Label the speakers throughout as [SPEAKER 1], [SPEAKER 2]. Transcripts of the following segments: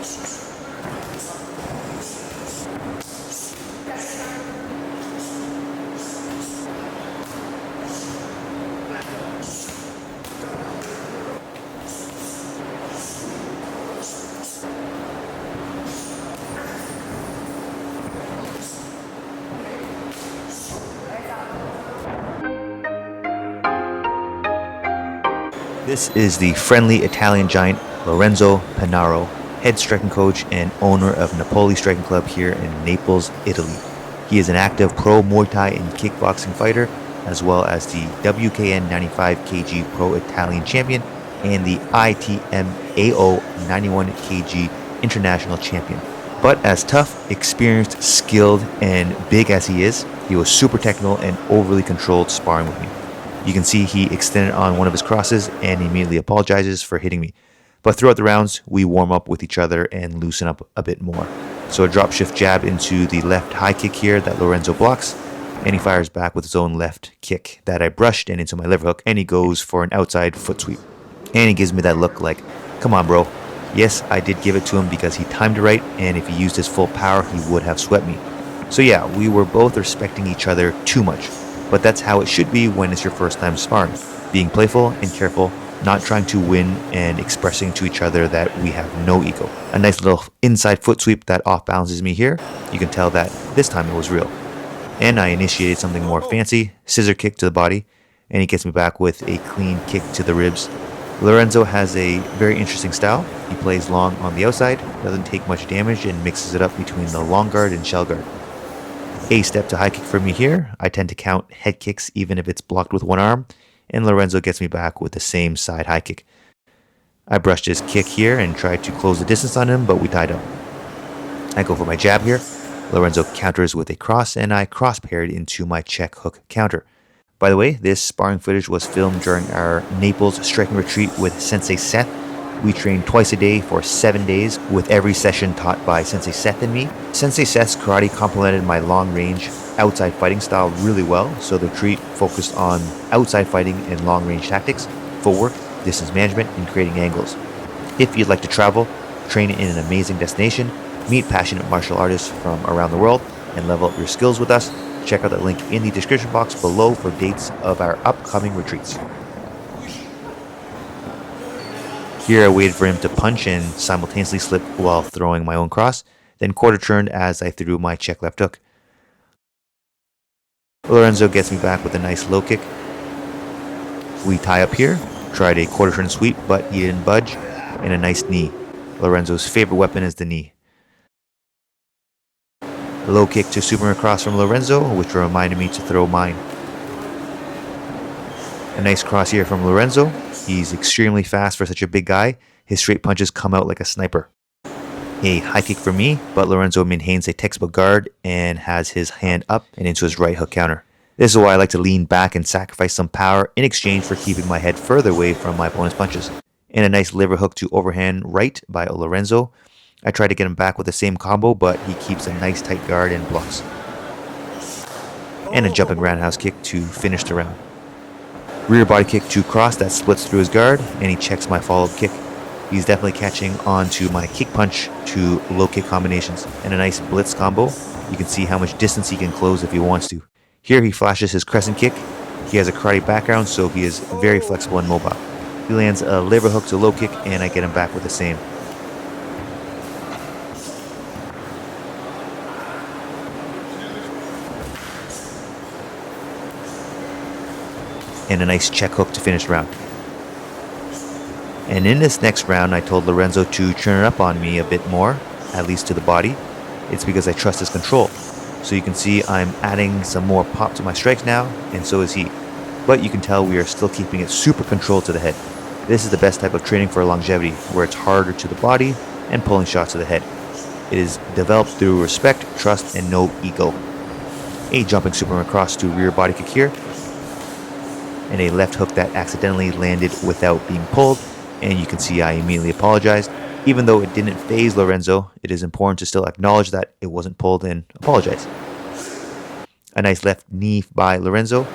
[SPEAKER 1] This is the friendly Italian giant Lorenzo Pennaro, head striking coach and owner of Naples Striking Club here in Naples, Italy. He is an active pro Muay Thai and kickboxing fighter, as well as the WKN 95 kg Pro Italian champion and the ITMAO 91 kg international champion. But as tough, experienced, skilled, and big as he is, he was super technical and overly controlled sparring with me. You can see he extended on one of his crosses and immediately apologizes for hitting me. But throughout the rounds, we warm up with each other and loosen up a bit more. So a drop shift jab into the left high kick here that Lorenzo blocks, and he fires back with his own left kick that I brushed and into my liver hook, and he goes for an outside foot sweep. And he gives me that look like, come on bro. Yes, I did give it to him because he timed it right, and if he used his full power, he would have swept me. So yeah, we were both respecting each other too much. But that's how it should be when it's your first time sparring. Being playful and careful, not trying to win, and expressing to each other that we have no ego. A nice little inside foot sweep that off balances me here. You can tell that this time it was real. And I initiated something more fancy, scissor kick to the body, and he gets me back with a clean kick to the ribs. Lorenzo has a very interesting style. He plays long on the outside, doesn't take much damage, and mixes it up between the long guard and shell guard. A step to high kick for me here. I tend to count head kicks even if it's blocked with one arm, and Lorenzo gets me back with the same side high kick. I brushed his kick here and tried to close the distance on him, but we tied up. I go for my jab here. Lorenzo counters with a cross, and I cross parried into my check hook counter. By the way, this sparring footage was filmed during our Naples striking retreat with Sensei Seth. We trained twice a day for 7 days, with every session taught by Sensei Seth and me. Sensei Seth's karate complemented my long-range outside fighting style really well, so the retreat focused on outside fighting and long-range tactics, footwork, distance management, and creating angles. If you'd like to travel, train in an amazing destination, meet passionate martial artists from around the world, and level up your skills with us, check out the link in the description box below for dates of our upcoming retreats. Here I waited for him to punch and simultaneously slip while throwing my own cross, then quarter turned as I threw my check left hook. Lorenzo gets me back with a nice low kick. We tie up here, tried a quarter turn sweep, but he didn't budge, and a nice knee. Lorenzo's favorite weapon is the knee. A low kick to Superman cross from Lorenzo, which reminded me to throw mine. A nice cross here from Lorenzo. He's extremely fast for such a big guy. His straight punches come out like a sniper. A high kick for me, but Lorenzo maintains a textbook guard and has his hand up and into his right hook counter. This is why I like to lean back and sacrifice some power in exchange for keeping my head further away from my opponent's punches. And a nice liver hook to overhand right by Lorenzo. I try to get him back with the same combo, but he keeps a nice tight guard and blocks. And a jumping roundhouse kick to finish the round. Rear body kick to cross that splits through his guard, and he checks my follow-up kick. He's definitely catching on to my kick punch to low kick combinations, and a nice blitz combo. You can see how much distance he can close if he wants to. Here he flashes his crescent kick. He has a karate background, so he is very flexible and mobile. He lands a liver hook to low kick, and I get him back with the same. And a nice check hook to finish the round. And in this next round, I told Lorenzo to turn it up on me a bit more, at least to the body. It's because I trust his control. So you can see I'm adding some more pop to my strikes now, and so is he. But you can tell we are still keeping it super controlled to the head. This is the best type of training for longevity, where it's harder to the body and pulling shots to the head. It is developed through respect, trust, and no ego. A jumping Superman cross to rear body kick here, and a left hook that accidentally landed without being pulled, and you can see I immediately apologized. Even though it didn't faze Lorenzo, it is important to still acknowledge that it wasn't pulled and apologize. A nice left knee by Lorenzo.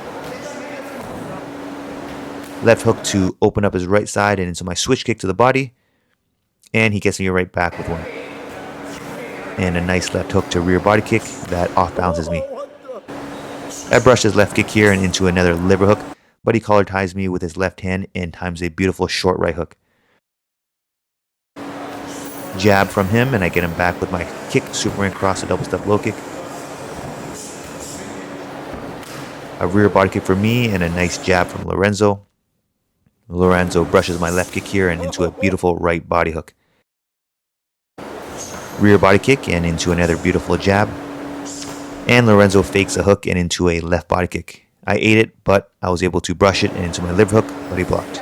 [SPEAKER 1] Left hook to open up his right side and into my switch kick to the body. And he gets me right back with one. And a nice left hook to rear body kick that off balances me. I brush his left kick here and into another liver hook, but he collar ties me with his left hand and times a beautiful short right hook. Jab from him, and I get him back with my kick, Superman cross, a double step low kick. A rear body kick for me and a nice jab from Lorenzo. Lorenzo brushes my left kick here and into a beautiful right body hook. Rear body kick and into another beautiful jab. And Lorenzo fakes a hook and into a left body kick. I ate it, but I was able to brush it and into my liver hook, but he blocked.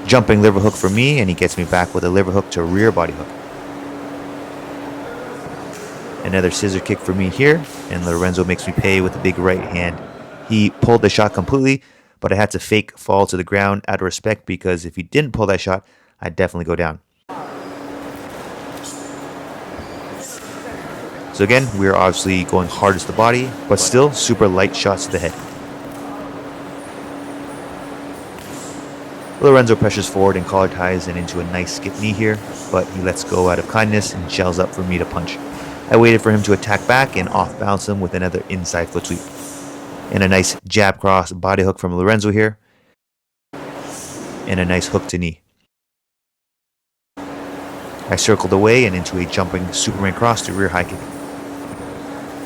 [SPEAKER 1] Jumping liver hook for me, and he gets me back with a liver hook to rear body hook. Another scissor kick for me here, and Lorenzo makes me pay with a big right hand. He pulled the shot completely, but I had to fake fall to the ground out of respect, because if he didn't pull that shot, I'd definitely go down. So again, we are obviously going hardest to the body, but still super light shots to the head. Lorenzo pressures forward and collar ties and into a nice skip knee here, but he lets go out of kindness and shells up for me to punch. I waited for him to attack back and off balance him with another inside foot sweep. And a nice jab cross body hook from Lorenzo here. And a nice hook to knee. I circled away and into a jumping Superman cross to rear high kick.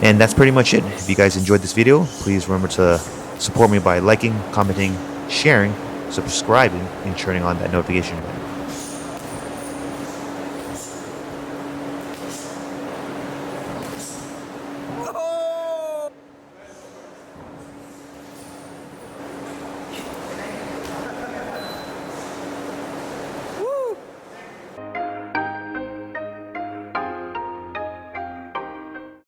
[SPEAKER 1] And that's pretty much it. If you guys enjoyed this video, please remember to support me by liking, commenting, sharing, subscribing, and turning on that notification button.